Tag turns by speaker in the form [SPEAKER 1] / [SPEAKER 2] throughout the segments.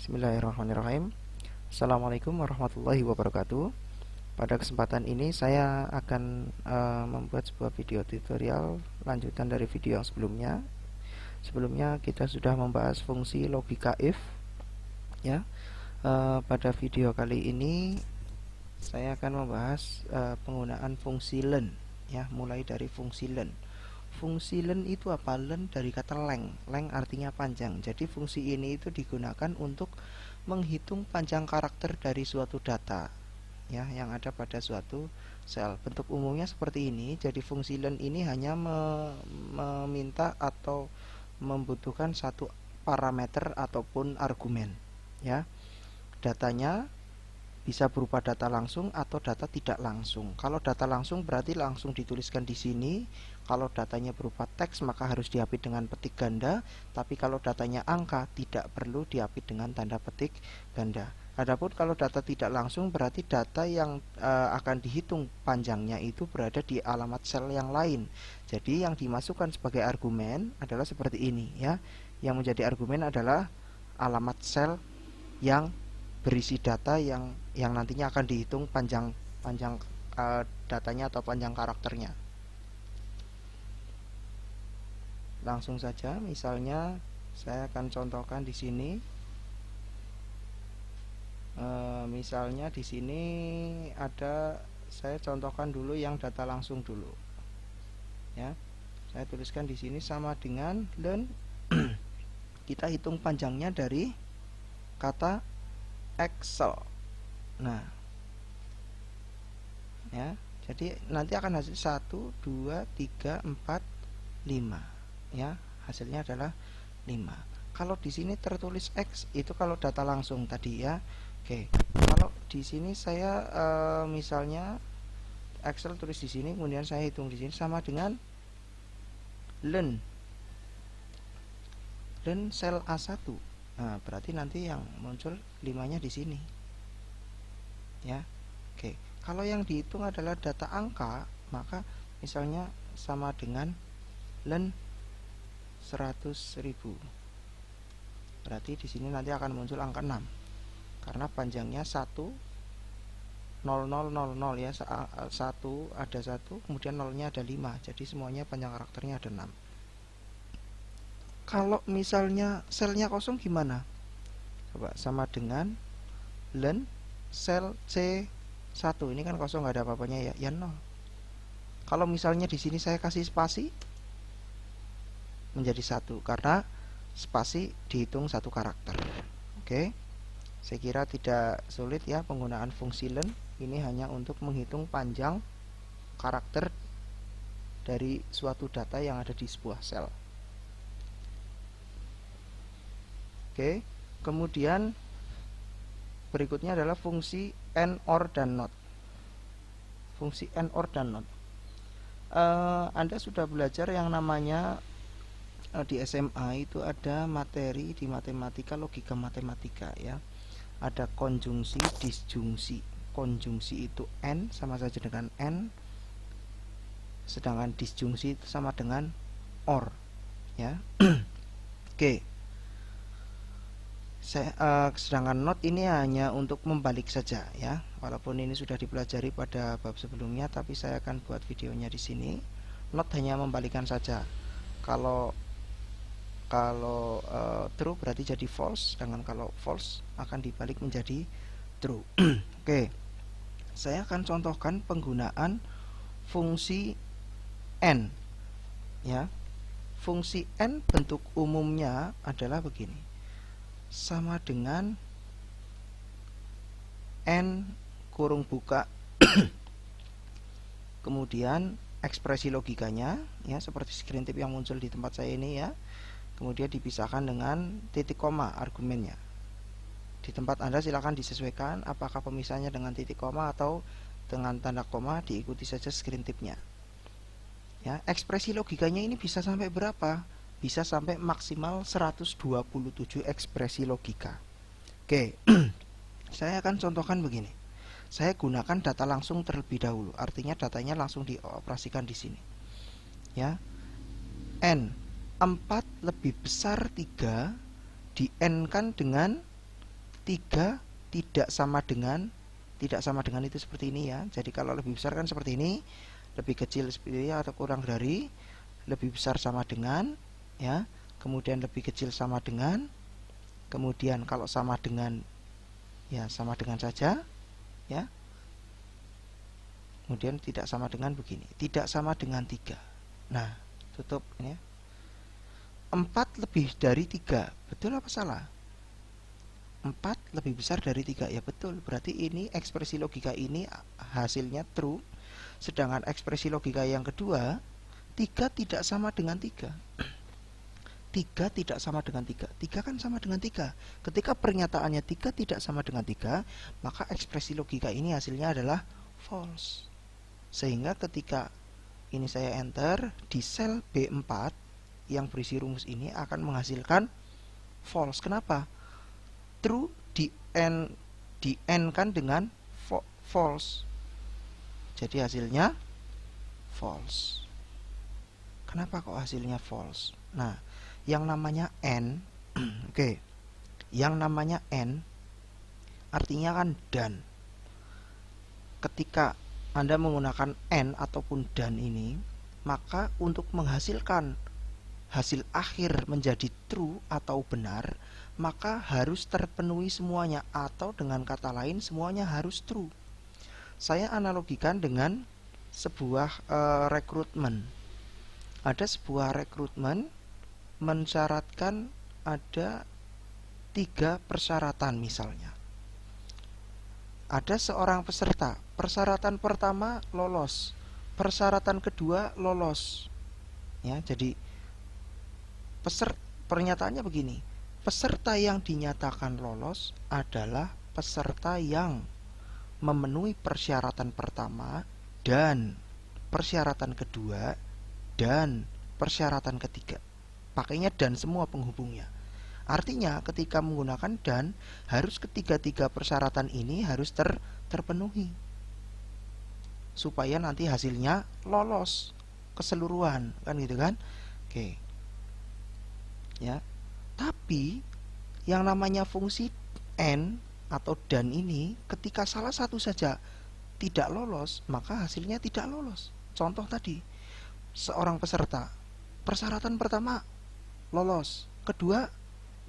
[SPEAKER 1] Bismillahirrahmanirrahim. Assalamualaikum warahmatullahi wabarakatuh. Pada kesempatan ini saya akan membuat sebuah video tutorial lanjutan dari video yang sebelumnya. Sebelumnya kita sudah membahas fungsi logika if, ya. Pada video kali ini saya akan membahas penggunaan fungsi len, ya, mulai dari fungsi len. Fungsi len itu apa? Len dari kata length. Length artinya panjang. Jadi fungsi ini itu digunakan untuk menghitung panjang karakter dari suatu data, ya, yang ada pada suatu sel. Bentuk umumnya seperti ini. Jadi fungsi len ini hanya meminta atau membutuhkan satu parameter ataupun argumen, ya. Datanya bisa berupa data langsung atau data tidak langsung. Kalau data langsung berarti langsung dituliskan di sini. Kalau datanya berupa teks maka harus diapit dengan petik ganda. Tapi kalau datanya angka tidak perlu diapit dengan tanda petik ganda. Adapun kalau data tidak langsung berarti data yang akan dihitung panjangnya itu berada di alamat sel yang lain. Jadi yang dimasukkan sebagai argumen adalah seperti ini, ya. Yang menjadi argumen adalah alamat sel yang berisi data yang nantinya akan dihitung panjang datanya atau panjang karakternya. Langsung saja, misalnya saya akan contohkan di sini. Misalnya di sini ada, saya contohkan dulu yang data langsung dulu, ya. Saya tuliskan di sini sama dengan len kita hitung panjangnya dari kata Excel. Nah, ya, jadi nanti akan hasil 1, 2, 3, 4, 5, ya. Hasilnya adalah 5. Kalau di sini tertulis X itu kalau data langsung tadi, ya. Oke. Kalau di sini saya misalnya Excel tulis di sini, kemudian saya hitung di sini sama dengan len sel A1. Nah, berarti nanti yang muncul 5-nya di sini, ya. Oke. Kalau yang dihitung adalah data angka, maka misalnya sama dengan len 100.000. Berarti di sini nanti akan muncul angka 6. Karena panjangnya 1 0 0 0 0, ya. 1 ada 1, kemudian 0-nya ada 5. Jadi semuanya panjang karakternya ada 6. Kalau misalnya selnya kosong gimana? Coba sama dengan len sel C1. Ini kan kosong, nggak ada apa-apanya, ya 0. Kalau misalnya di sini saya kasih spasi menjadi 1 karena spasi dihitung satu karakter. Oke. Saya kira tidak sulit, ya, penggunaan fungsi len ini hanya untuk menghitung panjang karakter dari suatu data yang ada di sebuah sel. Oke, kemudian berikutnya adalah fungsi AND, OR, dan NOT. Fungsi AND, OR, dan NOT. Anda sudah belajar yang namanya di SMA itu ada materi di matematika, logika matematika, ya. Ada konjungsi, disjungsi. Konjungsi itu AND sama saja dengan AND, sedangkan disjungsi itu sama dengan OR, ya. Oke. Sedangkan not ini hanya untuk membalik saja, ya. Walaupun ini sudah dipelajari pada bab sebelumnya, tapi saya akan buat videonya di sini. Not hanya membalikan saja. Kalau true berarti jadi false, sedangkan kalau false akan dibalik menjadi true. Oke. Saya akan contohkan penggunaan fungsi n, ya. Fungsi n bentuk umumnya adalah begini. Sama dengan n kurung buka kemudian ekspresi logikanya, ya, seperti screen tip yang muncul di tempat saya ini, ya. Kemudian dipisahkan dengan titik koma argumennya. Di tempat Anda silakan disesuaikan apakah pemisahnya dengan titik koma atau dengan tanda koma, diikuti saja screen tipnya, ya. Ekspresi logikanya ini bisa sampai berapa? Bisa sampai maksimal 127 ekspresi logika. Oke. Saya akan contohkan begini. Saya gunakan data langsung terlebih dahulu. Artinya datanya langsung dioperasikan di sini, ya. N 4 lebih besar 3 di N kan dengan 3 tidak sama dengan itu seperti ini ya. Jadi kalau lebih besar kan seperti ini, lebih kecil seperti ini atau kurang dari, lebih besar sama dengan ya, kemudian lebih kecil sama dengan, kemudian kalau sama dengan ya sama dengan saja ya, kemudian tidak sama dengan begini, tidak sama dengan 3. Nah, tutup ini ya. 4 lebih dari 3, betul apa salah? 4 lebih besar dari 3, ya betul. Berarti ini ekspresi logika ini hasilnya true. Sedangkan ekspresi logika yang kedua, 3 tidak sama dengan 3. 3 tidak sama dengan 3. 3 kan sama dengan 3. Ketika pernyataannya 3 tidak sama dengan 3, maka ekspresi logika ini hasilnya adalah false. Sehingga ketika ini saya enter di sel B4 yang berisi rumus ini akan menghasilkan false. Kenapa? True di n kan dengan false. Jadi hasilnya false. Kenapa kok hasilnya false? Nah, yang namanya n oke. Yang namanya n artinya kan dan. Ketika Anda menggunakan n ataupun dan ini, maka untuk menghasilkan hasil akhir menjadi true atau benar, maka harus terpenuhi semuanya, atau dengan kata lain semuanya harus true. Saya analogikan dengan sebuah rekrutmen. Ada sebuah rekrutmen mensyaratkan ada 3 persyaratan misalnya. Ada seorang peserta, persyaratan pertama lolos, persyaratan kedua lolos. Ya, jadi pernyataannya begini, peserta yang dinyatakan lolos adalah peserta yang memenuhi persyaratan pertama dan persyaratan kedua dan persyaratan ketiga. Pakainya dan semua penghubungnya. Artinya ketika menggunakan dan, harus ketiga-tiga persyaratan ini harus terpenuhi supaya nanti hasilnya lolos keseluruhan, kan gitu kan? Oke. Ya. Tapi yang namanya fungsi n atau dan ini, ketika salah satu saja tidak lolos, maka hasilnya tidak lolos. Contoh tadi, seorang peserta, persyaratan pertama lolos, kedua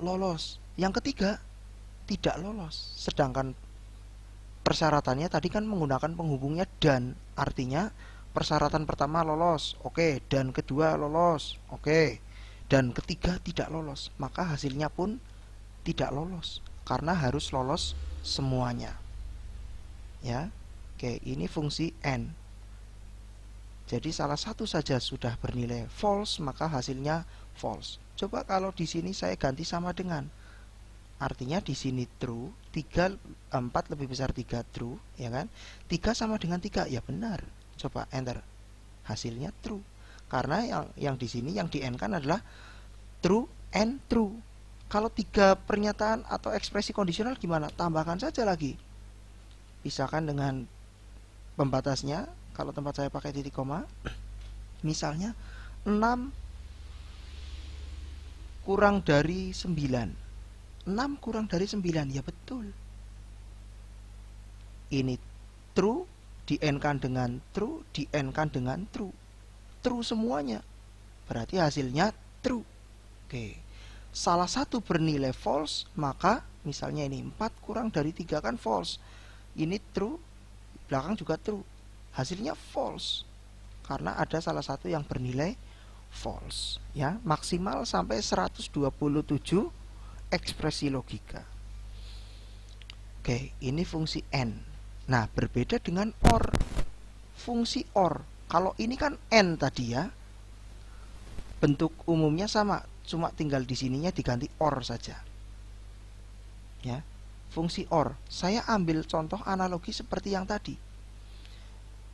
[SPEAKER 1] lolos, yang ketiga tidak lolos. Sedangkan persyaratannya tadi kan menggunakan penghubungnya dan, artinya persyaratan pertama lolos, oke, dan kedua lolos, oke, dan ketiga tidak lolos, maka hasilnya pun tidak lolos karena harus lolos semuanya. Ya. Oke, ini fungsi n. Jadi salah satu saja sudah bernilai false, maka hasilnya false. Coba kalau di sini saya ganti sama dengan, artinya di sini true, 4 lebih besar 3 true, ya kan? 3 sama dengan 3, ya benar. Coba enter. Hasilnya true. Karena yang di sini yang di n kan adalah true and true. Kalau 3 pernyataan atau ekspresi kondisional gimana? Tambahkan saja lagi. Pisahkan dengan pembatasnya. Kalau tempat saya pakai titik koma, misalnya 6 kurang dari 9. 6 kurang dari 9, ya betul. Ini true, di n-kan dengan true, di n-kan dengan true. True semuanya. Berarti hasilnya true. Oke. Salah satu bernilai false, maka misalnya ini 4 kurang dari 3 kan false. Ini true, belakang juga true. Hasilnya false karena ada salah satu yang bernilai false, ya. Maksimal sampai 127 ekspresi logika. Oke, ini fungsi n. Nah, berbeda dengan OR. Fungsi OR, kalau ini kan n tadi ya, bentuk umumnya sama, cuma tinggal di sininya diganti OR saja. Ya. Fungsi OR, saya ambil contoh analogi seperti yang tadi.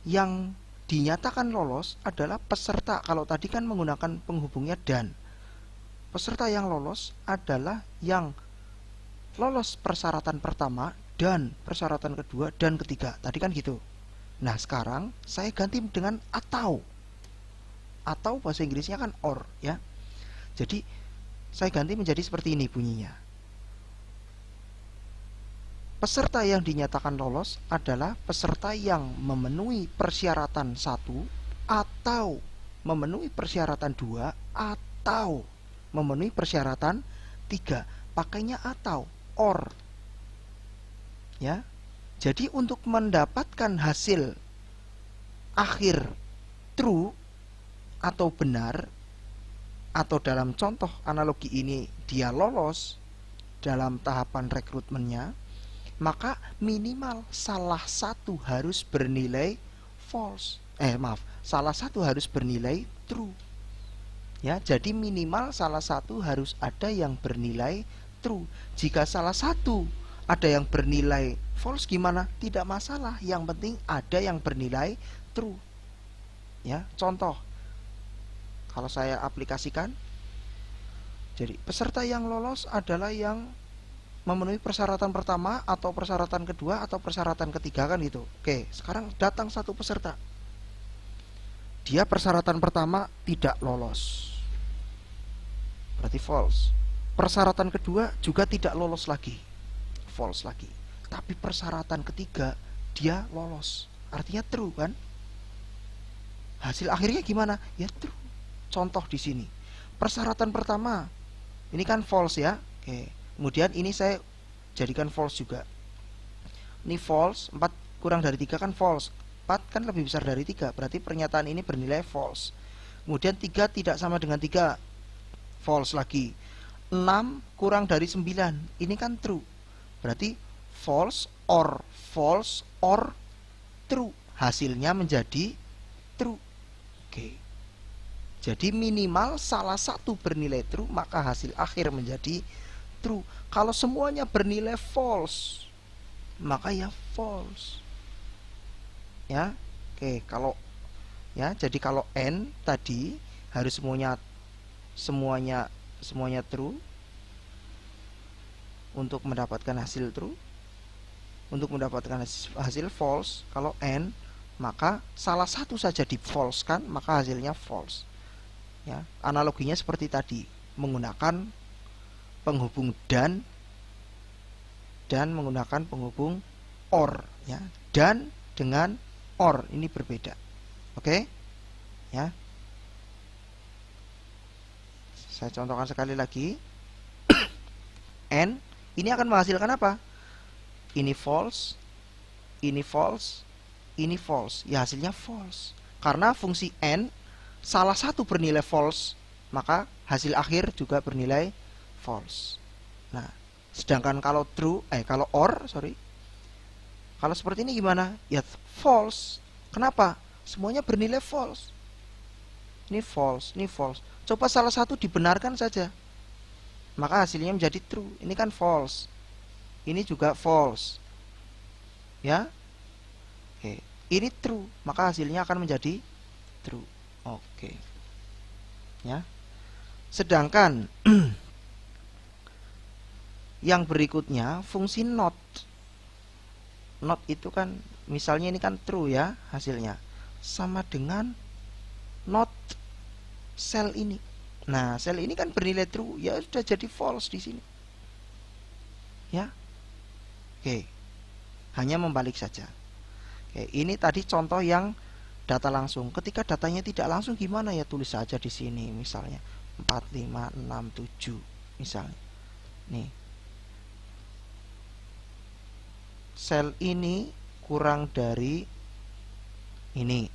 [SPEAKER 1] Yang dinyatakan lolos adalah peserta. Kalau tadi kan menggunakan penghubungnya dan. Peserta yang lolos adalah yang lolos persyaratan pertama dan persyaratan kedua dan ketiga. Tadi kan gitu. Nah, sekarang saya ganti dengan atau. Atau bahasa Inggrisnya kan or, ya. Jadi saya ganti menjadi seperti ini bunyinya. Peserta yang dinyatakan lolos adalah peserta yang memenuhi persyaratan 1 atau memenuhi persyaratan 2 atau memenuhi persyaratan 3. Pakainya atau or. Ya. Jadi untuk mendapatkan hasil akhir true atau benar, atau dalam contoh analogi ini dia lolos dalam tahapan rekrutmennya, maka minimal salah satu harus bernilai false. Salah satu harus bernilai true. Ya, jadi minimal salah satu harus ada yang bernilai true. Jika salah satu ada yang bernilai false gimana? Tidak masalah, yang penting ada yang bernilai true. Ya, contoh kalau saya aplikasikan, jadi peserta yang lolos adalah yang memenuhi persyaratan pertama atau persyaratan kedua atau persyaratan ketiga, kan gitu. Oke, sekarang datang satu peserta, dia persyaratan pertama tidak lolos, berarti false. Persyaratan kedua juga tidak lolos lagi, false lagi. Tapi persyaratan ketiga dia lolos, artinya true kan? Hasil akhirnya gimana? Ya true. Contoh di sini, persyaratan pertama ini kan false ya. Oke. Kemudian ini saya jadikan false juga. Ini false, 4 kurang dari 3 kan false. 4 kan lebih besar dari 3, berarti pernyataan ini bernilai false. Kemudian 3 tidak sama dengan 3, false lagi. 6 kurang dari 9, ini kan true. Berarti false or true. Hasilnya menjadi true. Oke. Jadi minimal salah satu bernilai true, maka hasil akhir menjadi true. Kalau semuanya bernilai false, maka ya false. Ya. Oke, kalau ya, jadi kalau n tadi harus semuanya true untuk mendapatkan hasil true. Untuk mendapatkan hasil false, kalau n, maka salah satu saja di false kan, maka hasilnya false. Ya, analoginya seperti tadi, menggunakan penghubung dan menggunakan penghubung or, ya. Dan dengan or ini berbeda. Oke? Ya. Saya contohkan sekali lagi. N ini akan menghasilkan apa? Ini false, ini false, ini false. Ya, hasilnya false. Karena fungsi n salah satu bernilai false, maka hasil akhir juga bernilai false. Nah, sedangkan kalau kalau seperti ini gimana? Ya false. Kenapa? Semuanya bernilai false. Ini false, ini false. Coba salah satu dibenarkan saja, maka hasilnya menjadi true. Ini kan false. Ini juga false. Ya. Oke. Ini true, maka hasilnya akan menjadi true. Oke. Ya. Sedangkan yang berikutnya fungsi not. Not itu kan misalnya ini kan true ya hasilnya. Sama dengan not sel ini. Nah, sel ini kan bernilai true, ya sudah jadi false di sini. Ya. Oke. Hanya membalik saja. Oke, ini tadi contoh yang data langsung. Ketika datanya tidak langsung gimana ya, tulis saja di sini misalnya 4, 5, 6, 7 misalnya. Nih. Sel ini kurang dari ini.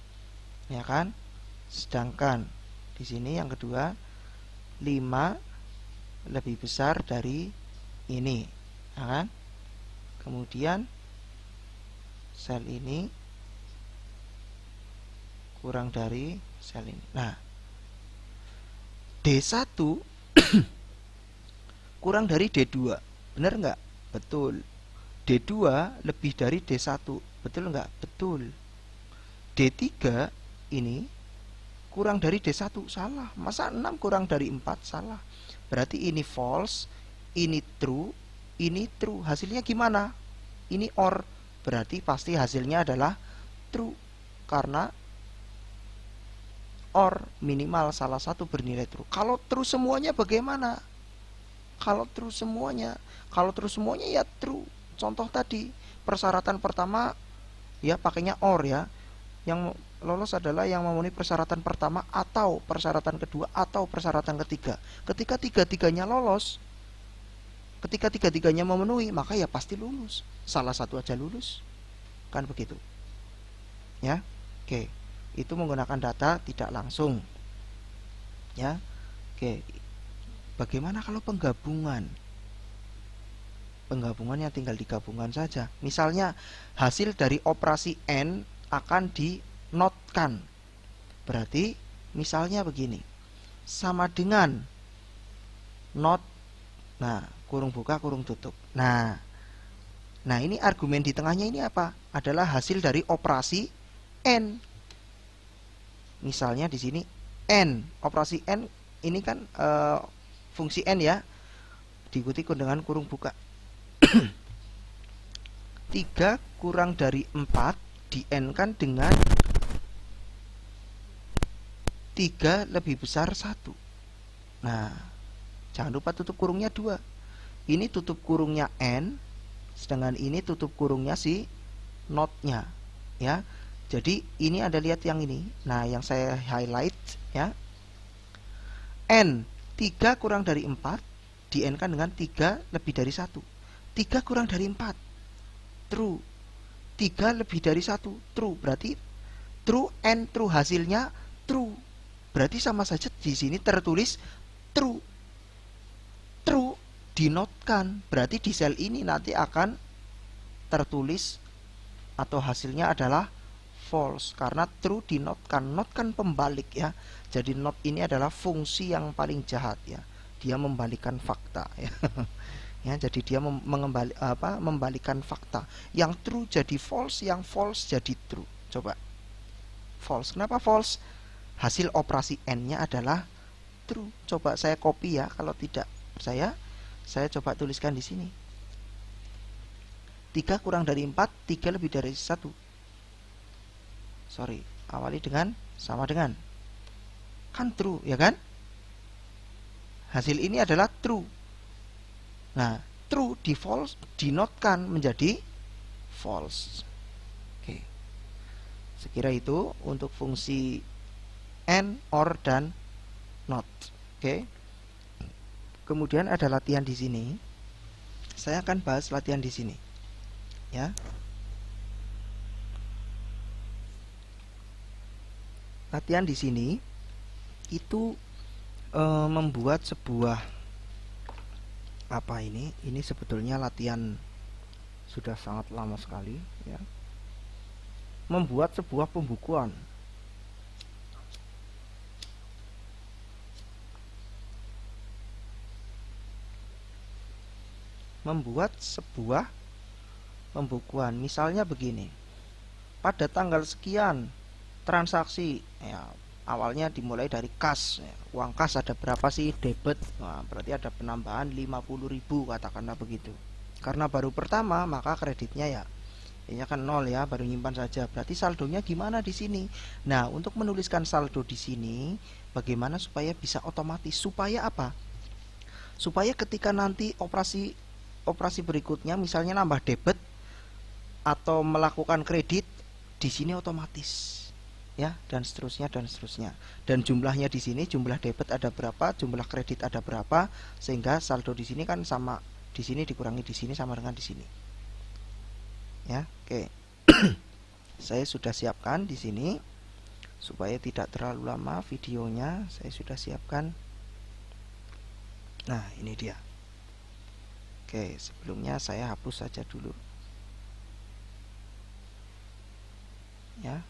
[SPEAKER 1] Ya kan? Sedangkan di sini yang kedua 5 lebih besar dari ini. Ya kan? Kemudian sel ini kurang dari sel ini. Nah, D1 kurang dari D2. Benar nggak? Betul. D2 lebih dari D1. Betul nggak? Betul. D3 ini kurang dari D1. Salah. Masa 6 kurang dari 4? Salah. Berarti ini false, ini true, ini true. Hasilnya gimana? Ini or. Berarti pasti hasilnya adalah true. Karena or minimal salah satu bernilai true. Kalau true semuanya bagaimana? Kalau true semuanya ya true. contoh tadi persyaratan pertama ya pakainya or ya. Yang lolos adalah yang memenuhi persyaratan pertama atau persyaratan kedua atau persyaratan ketiga. Ketika tiga-tiganya lolos, ketika tiga-tiganya memenuhi, maka ya pasti lulus. Salah satu aja lulus. Kan begitu. Ya. Oke. Itu menggunakan data tidak langsung. Ya. Oke. Bagaimana kalau penggabungan? Penggabungannya tinggal digabungkan saja. Misalnya hasil dari operasi N akan dinotkan. Berarti misalnya begini. Sama dengan not. Nah, kurung buka, kurung tutup. Nah, ini argumen di tengahnya ini apa? Adalah hasil dari operasi N. Misalnya di sini N. Operasi N ini kan fungsi N ya. Diikuti dengan kurung buka. 3 kurang dari 4 di N kan dengan 3 lebih besar 1. Nah, jangan lupa tutup kurungnya 2. Ini tutup kurungnya N, sedangkan ini tutup kurungnya si notnya ya. Jadi ini Anda lihat yang ini. Nah, yang saya highlight ya. N 3 kurang dari 4 di N kan dengan 3 lebih dari 1. 3 kurang dari 4 true. 3 lebih dari 1 true. Berarti true and true, hasilnya true. Berarti sama saja di sini tertulis true. True dinotkan. Berarti di sel ini nanti akan tertulis atau hasilnya adalah false karena true dinotkan. Not kan pembalik ya. Jadi not ini adalah fungsi yang paling jahat ya. Dia membalikan fakta ya. Ya, jadi dia membalikan fakta. Yang true jadi false, yang false jadi true. Coba. False. Kenapa false? Hasil operasi N-nya adalah true. Coba saya copy ya, kalau tidak percaya, saya coba tuliskan di sini. 3 kurang dari 4, 3 lebih dari 1. Sorry, awali dengan sama dengan. Kan true, ya kan? Hasil ini adalah true. Nah, true di false dinotkan menjadi false. Oke. Sekira itu untuk fungsi and, or, dan not. Oke. Kemudian ada latihan di sini. Saya akan bahas latihan di sini. Ya. Latihan di sini itu membuat sebuah apa ini sebetulnya latihan sudah sangat lama sekali ya. Membuat sebuah pembukuan. Membuat sebuah pembukuan. Misalnya begini. Pada tanggal sekian transaksi ya, awalnya dimulai dari kas ya. Uang kas ada berapa sih? Debit. Nah, berarti ada penambahan 50.000 katakanlah begitu. Karena baru pertama maka kreditnya ya ini kan 0 ya, baru nyimpan saja. Berarti saldonya gimana di sini? Nah, untuk menuliskan saldo di sini bagaimana supaya bisa otomatis? Supaya apa? Supaya ketika nanti operasi berikutnya misalnya nambah debit atau melakukan kredit di sini otomatis. Ya, dan seterusnya dan seterusnya. Dan jumlahnya di sini, jumlah debit ada berapa, jumlah kredit ada berapa, sehingga saldo di sini kan sama di sini dikurangi di sini sama dengan di sini. Ya, oke. Saya sudah siapkan di sini supaya tidak terlalu lama videonya, saya sudah siapkan. Nah, ini dia. Oke, sebelumnya saya hapus saja dulu. Ya.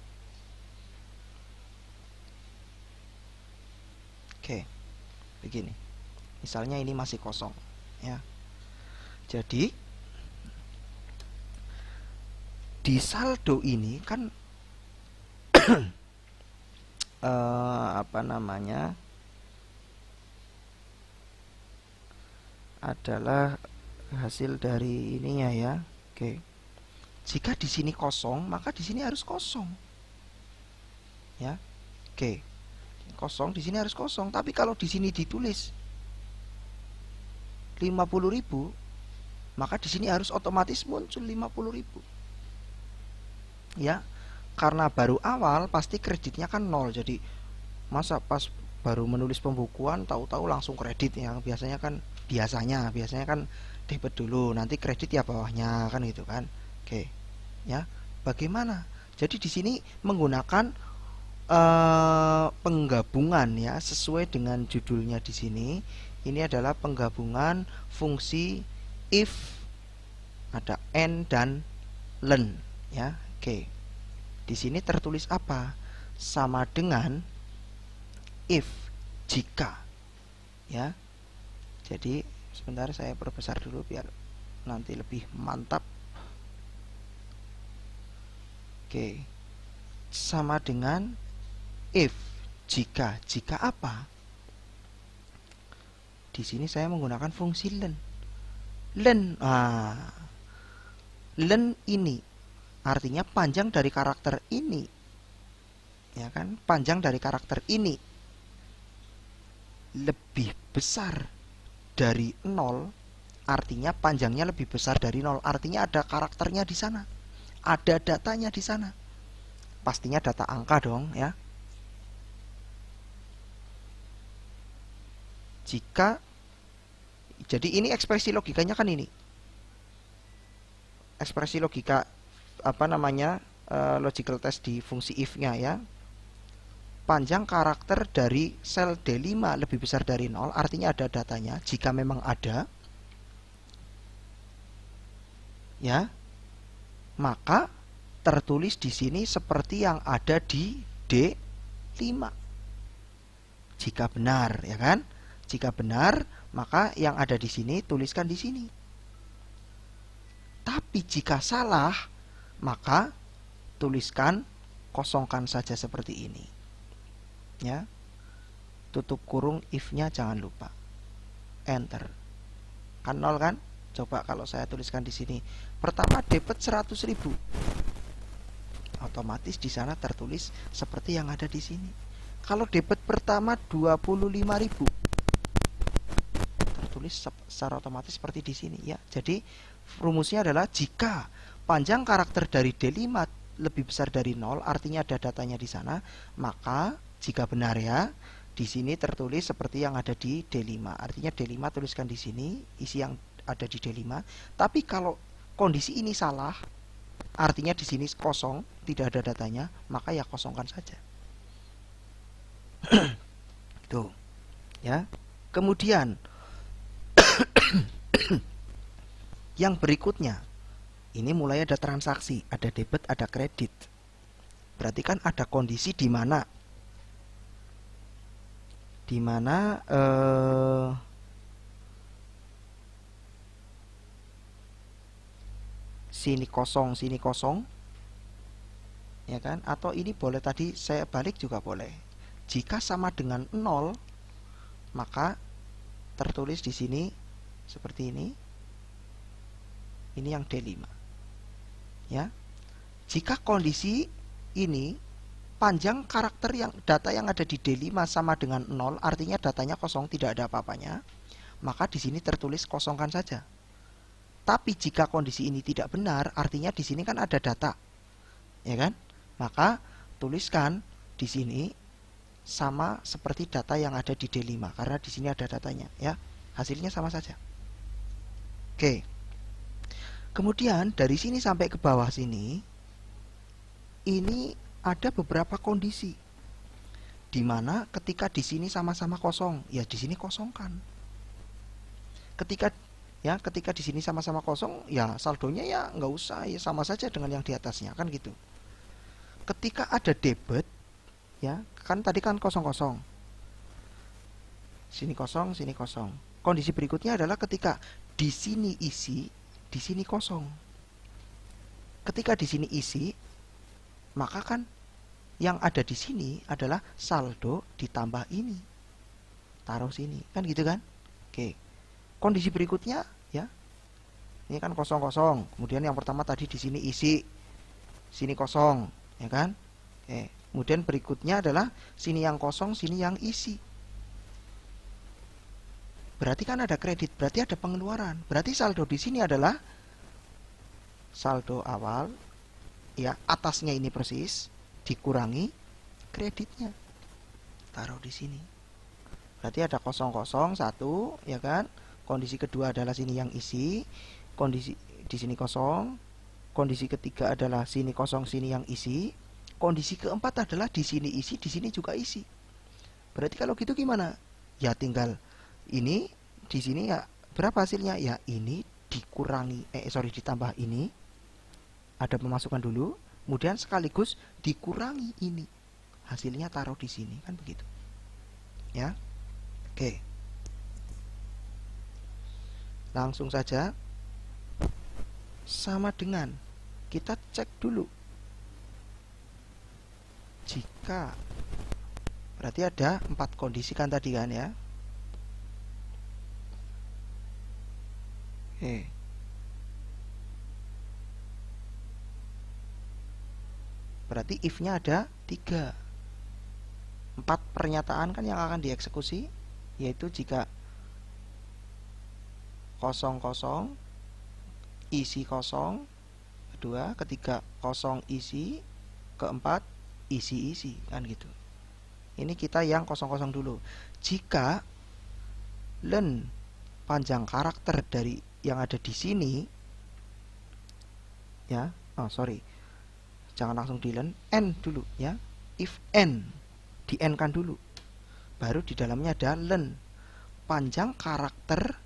[SPEAKER 1] Oke, begini. Misalnya ini masih kosong, ya. Jadi di saldo ini kan apa namanya adalah hasil dari ininya ya. Oke. Jika di sini kosong, maka di sini harus kosong. Ya. Oke. Kosong di sini harus kosong, tapi kalau di sini ditulis 50.000 maka di sini harus otomatis muncul 50.000. Ya, karena baru awal pasti kreditnya kan nol. Jadi masa pas baru menulis pembukuan tahu-tahu langsung kredit, yang biasanya kan debit dulu, nanti kredit ya bawahnya kan gitu kan. Oke. Ya. Bagaimana? Jadi di sini menggunakan penggabungan ya, sesuai dengan judulnya di sini. Ini adalah penggabungan fungsi if, ada and dan len ya. Oke. Di sini tertulis apa? Sama dengan if, jika. Ya. Jadi sebentar saya perbesar dulu biar nanti lebih mantap. Oke. Sama dengan if, jika. Jika apa? Di sini saya menggunakan fungsi len. Len, len ini artinya panjang dari karakter ini. Ya kan? Panjang dari karakter ini lebih besar dari 0, artinya panjangnya lebih besar dari 0, artinya ada karakternya di sana. Ada datanya di sana. Pastinya data angka dong ya. Jika, jadi ini ekspresi logikanya kan ini. Ekspresi logika logical test di fungsi if-nya ya. Panjang karakter dari sel D5 lebih besar dari 0, artinya ada datanya. Jika memang ada, ya, maka tertulis di sini seperti yang ada di D5. Jika benar, ya kan? Jika benar, maka yang ada di sini tuliskan di sini. Tapi jika salah, maka tuliskan, kosongkan saja seperti ini. Ya. Tutup kurung if-nya jangan lupa. Enter. Kan 0 kan? Coba kalau saya tuliskan di sini. Pertama debit 100.000. Otomatis di sana tertulis seperti yang ada di sini. Kalau debit pertama 25.000, tertulis secara otomatis seperti di sini ya. Jadi rumusnya adalah jika panjang karakter dari D5 lebih besar dari 0, artinya ada datanya di sana, maka jika benar ya, di sini tertulis seperti yang ada di D5. Artinya D5 tuliskan di sini isi yang ada di D5. Tapi kalau kondisi ini salah, artinya di sini kosong, tidak ada datanya, maka ya kosongkan saja. Tuh. Ya. Kemudian yang berikutnya, ini mulai ada transaksi, ada debit, ada kredit. Berarti kan ada kondisi di mana sini kosong, ya kan? Atau ini boleh tadi saya balik juga boleh. Jika sama dengan 0, maka tertulis di sini seperti ini. Ini yang D5. Ya. Jika kondisi ini panjang karakter yang data yang ada di D5 sama dengan 0, artinya datanya kosong, tidak ada apa-apanya, maka di sini tertulis kosongkan saja. Tapi jika kondisi ini tidak benar, artinya di sini kan ada data. Ya kan? Maka tuliskan di sini sama seperti data yang ada di D5 karena di sini ada datanya ya. Hasilnya sama saja. Oke. Kemudian dari sini sampai ke bawah sini, ini ada beberapa kondisi di mana ketika di sini sama-sama kosong, ya di sini kosongkan. Ketika di sini sama-sama kosong, ya saldonya ya nggak usah, ya sama saja dengan yang di atasnya kan gitu. Ketika ada debit, ya kan tadi kan kosong-kosong, sini kosong, sini kosong. Kondisi berikutnya adalah ketika di sini isi, di sini kosong. Ketika di sini isi, maka kan yang ada di sini adalah saldo ditambah ini, taruh sini, kan gitu kan? Oke. Kondisi berikutnya ya, ini kan kosong-kosong. Kemudian yang pertama tadi di sini isi, sini kosong, ya kan? Oke. Kemudian berikutnya adalah sini yang kosong, sini yang isi. berarti kan ada kredit, berarti ada pengeluaran. Berarti saldo di sini adalah saldo awal, ya, atasnya ini persis dikurangi kreditnya. Taruh di sini. Berarti ada 001, ya kan? Kondisi kedua adalah sini yang isi, kondisi di sini kosong. Kondisi ketiga adalah sini kosong, sini yang isi. Kondisi keempat adalah di sini isi, di sini juga isi. Berarti kalau gitu gimana? Ya tinggal ini di sini ya berapa hasilnya? Ya ini dikurangi ditambah ini. Ada pemasukan dulu, kemudian sekaligus dikurangi ini. Hasilnya taruh di sini, kan begitu. Ya. Oke. Langsung saja sama dengan kita cek dulu. Jika berarti ada 4 kondisi kan tadi kan ya. Oke. Berarti if-nya ada 3. 4 pernyataan kan yang akan dieksekusi, yaitu jika 00 isi kosong, kedua, ketiga kosong isi, keempat isi kan gitu. Ini kita yang 00 dulu. Jika len panjang karakter dari yang ada di sini, ya, jangan langsung di len, n dulu ya. If n, di n kan dulu, baru di dalamnya ada len panjang karakter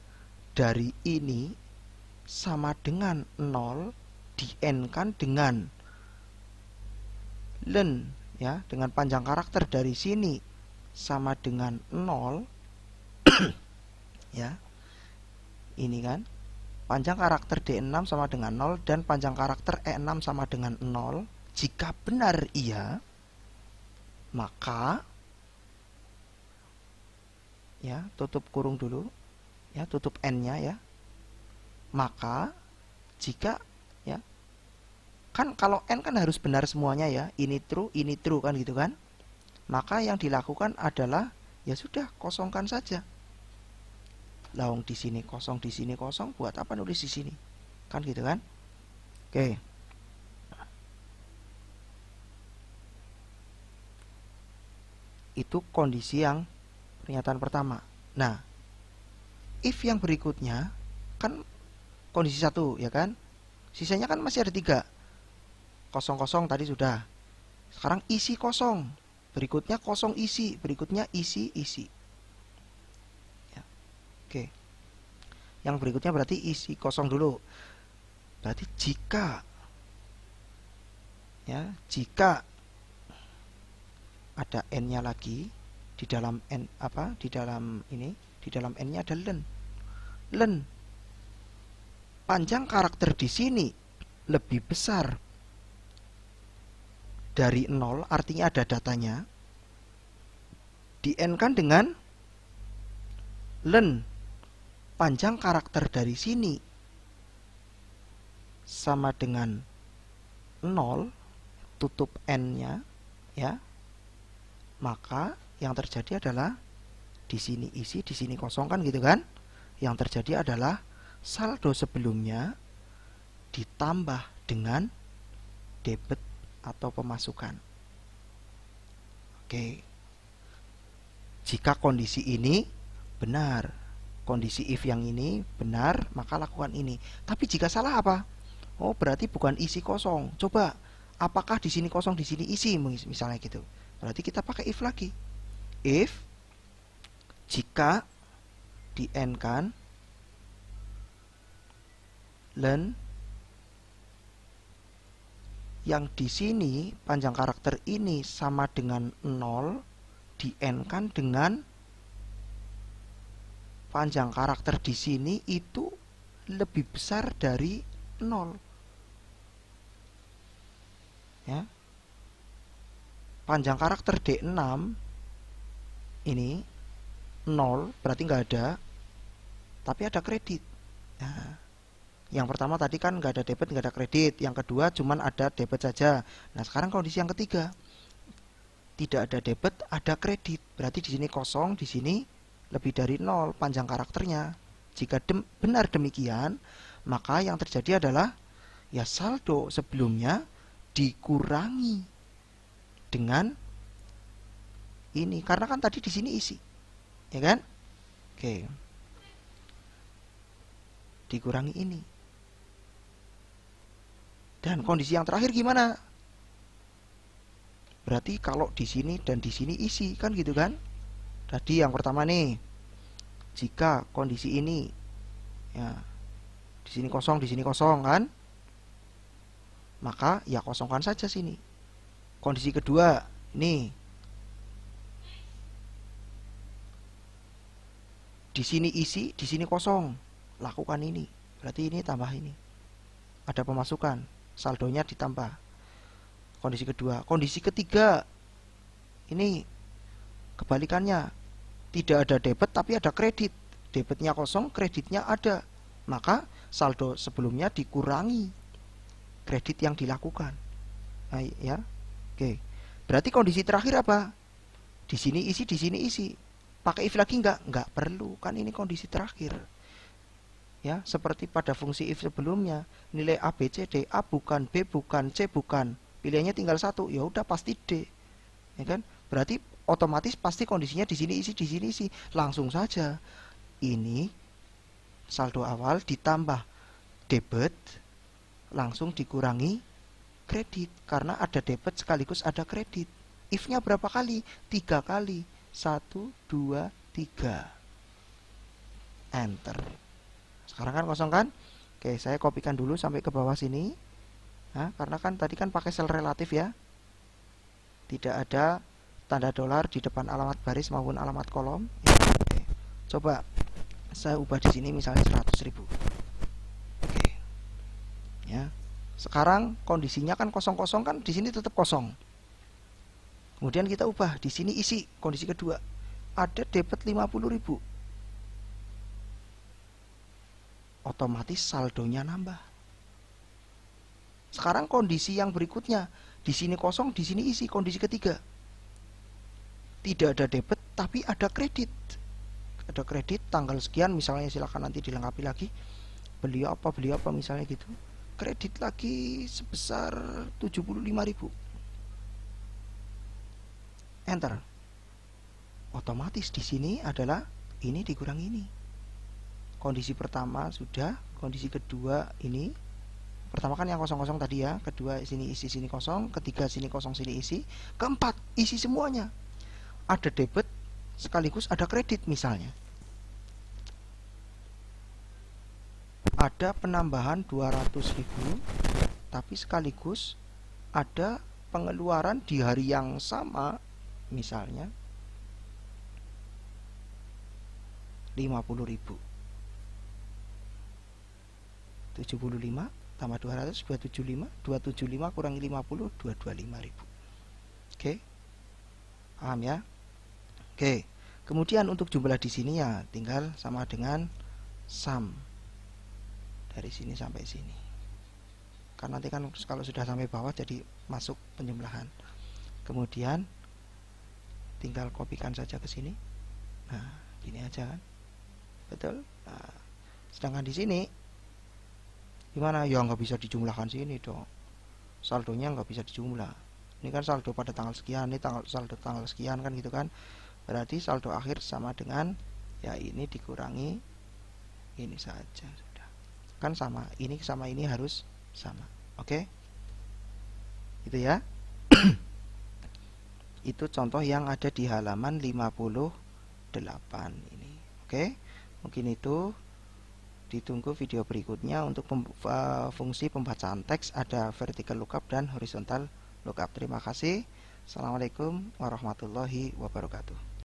[SPEAKER 1] dari ini sama dengan 0, di n kan dengan len, ya, dengan panjang karakter dari sini sama dengan 0. Ya, ini kan panjang karakter D6 sama dengan 0 dan panjang karakter E6 sama dengan 0. Jika benar iya, maka ya, tutup kurung dulu ya, tutup n-nya ya. Maka jika ya, kan kalau n kan harus benar semuanya ya, ini true kan gitu kan. Maka yang dilakukan adalah ya sudah, kosongkan saja. Lawang di sini kosong, buat apa nulis di sini? Kan gitu kan? Oke. Itu kondisi yang pernyataan pertama. Nah, if yang berikutnya kan kondisi 1 ya kan? Sisanya kan masih ada 3. 00 tadi sudah. Sekarang isi kosong. Berikutnya kosong isi, berikutnya isi. Ya. Oke. Yang berikutnya berarti isi kosong dulu. Berarti jika ada n-nya lagi di dalam n di dalam ini, di dalam n-nya ada len panjang karakter di sini lebih besar dari 0, artinya ada datanya, di n kan dengan len panjang karakter dari sini sama dengan 0, tutup n-nya ya. Maka yang terjadi adalah di sini isi, di sini kosong kan gitu kan. Yang terjadi adalah saldo sebelumnya ditambah dengan debit atau pemasukan. Oke. Jika kondisi ini benar, kondisi if yang ini benar, maka lakukan ini. Tapi jika salah apa? Oh, berarti bukan isi kosong. Coba, apakah di sini kosong, di sini isi, misalnya gitu. Berarti kita pakai if lagi. If jika di n kan len yang di sini panjang karakter ini sama dengan 0, di n kan dengan panjang karakter di sini itu lebih besar dari 0. Ya. Panjang karakter D6 ini 0, berarti nggak ada, tapi ada kredit. Nah, yang pertama tadi kan nggak ada debit, nggak ada kredit. Yang kedua cuman ada debit saja. Nah, sekarang kondisi yang ketiga, tidak ada debit, ada kredit. Berarti di sini kosong, di sini lebih dari 0 panjang karakternya. Jika benar demikian, maka yang terjadi adalah ya saldo sebelumnya dikurangi dengan ini, karena kan tadi di sini isi, ya kan? Oke, dikurangi ini. Dan kondisi yang terakhir gimana? Berarti kalau di sini dan di sini isi, kan gitu kan? Tadi yang pertama nih, jika kondisi ini ya di sini kosong kan, maka ya kosongkan saja sini. Kondisi kedua, nih di sini isi, di sini kosong, lakukan ini. Berarti ini tambah ini, ada pemasukan, saldonya ditambah. Kondisi kedua. Kondisi ketiga, ini kebalikannya, tidak ada debit tapi ada kredit. Debitnya kosong, kreditnya ada, maka saldo sebelumnya dikurangi kredit yang dilakukan. Nah, ya. Oke. Berarti kondisi terakhir apa? Di sini isi, di sini isi. Pakai if lagi enggak? Enggak perlu, kan ini kondisi terakhir. Ya, seperti pada fungsi if sebelumnya, nilai A, B, C, D, A bukan, B bukan, C bukan. Pilihannya tinggal satu, ya udah pasti D. Ya kan? Berarti otomatis pasti kondisinya di sini isi, di sini isi. Langsung saja. Ini saldo awal ditambah debit, langsung dikurangi kredit, karena ada debit sekaligus ada kredit. If-nya berapa kali? 3 kali. 1, 2, 3. Enter. Sekarang kan kosong kan? Oke, saya kopikan dulu sampai ke bawah sini. Nah, karena kan tadi kan pakai sel relatif ya. Tidak ada tanda dolar di depan alamat baris maupun alamat kolom. Ya, oke. Coba saya ubah di sini misalnya 100.000. Oke. Ya. Sekarang kondisinya kan kosong-kosong, kan di sini tetap kosong. Kemudian kita ubah di sini isi, kondisi kedua. Ada debit 50.000. Otomatis saldonya nambah. Sekarang kondisi yang berikutnya, di sini kosong, di sini isi, kondisi ketiga. Tidak ada debit tapi ada kredit. Ada kredit tanggal sekian misalnya, silakan nanti dilengkapi lagi. Beli apa misalnya gitu. Kredit lagi sebesar 75.000. Enter. Otomatis di sini adalah ini dikurangi ini. Kondisi pertama sudah, kondisi kedua ini. Pertama kan yang kosong-kosong tadi ya, kedua sini isi, sini kosong, ketiga sini kosong, sini isi, keempat isi semuanya. Ada debit sekaligus ada kredit misalnya. Ada penambahan 200.000 tapi sekaligus ada pengeluaran di hari yang sama, misalnya 50.000. 75 tambah 200, 275. 275 kurangi 50, 225.000. Oke. Paham ya? Oke. Kemudian untuk jumlah di sini ya tinggal sama dengan sum dari sini sampai sini. Kan nanti kan kalau sudah sampai bawah jadi masuk penjumlahan. Kemudian tinggal kopikan saja ke sini. Nah, gini aja kan. Betul? Nah, sedangkan di sini gimana? Ya nggak bisa dijumlahkan sini dong. Saldonya nggak bisa dijumlah. Ini kan saldo pada tanggal sekian, ini saldo tanggal sekian kan gitu kan. Berarti saldo akhir sama dengan ya ini dikurangi ini saja sudah. Kan sama, ini sama ini harus sama. Oke? Itu ya. Itu contoh yang ada di halaman 58 ini. Oke? Mungkin itu. Ditunggu video berikutnya untuk fungsi pembacaan teks, ada vertical lookup dan horizontal lookup. Terima kasih. Assalamualaikum warahmatullahi wabarakatuh.